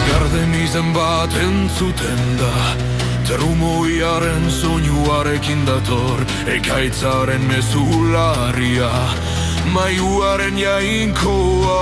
Garden izen bat entzuten da, trumoiaren soinuarekin dator, ekaitzaren mezularia, maiuaren jainkoa.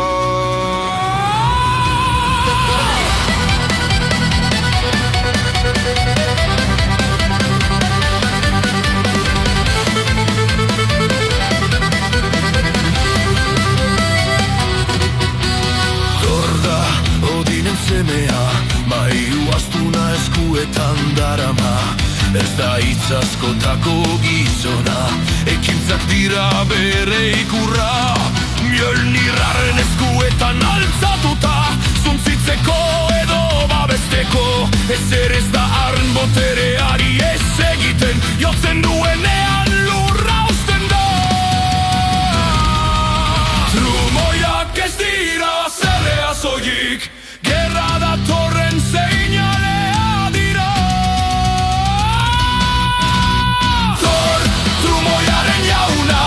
Semea, maiu astuna eskuetan darama, ez da hitz askotako gizona, ekintzak dira bere ikurra. Mjölnirraren eskuetan altzatuta, zuntzitzeko edo babesteko, ezer ez da arren botereari ez egiten, jotzen duenean lurra usten da. Trumoiak ez dira zerrea soilik, gerra datorren seinalea dira. Zor, trumoiaren jauna,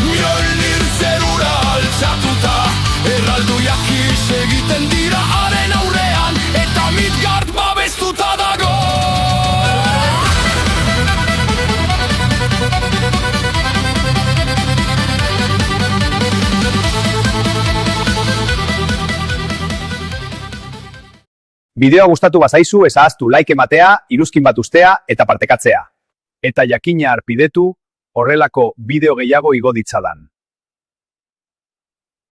Mjölnir zerura altzatuta, erraldoiak egiten dira haren aurrean, eta Midgard babestuta dago. Bideoa gustatu bazaizu ez ahaztu like ematea, iruzkin bat ustea eta partekatzea. Eta jakina arpidetu horrelako bideo gehiago igo ditzadan.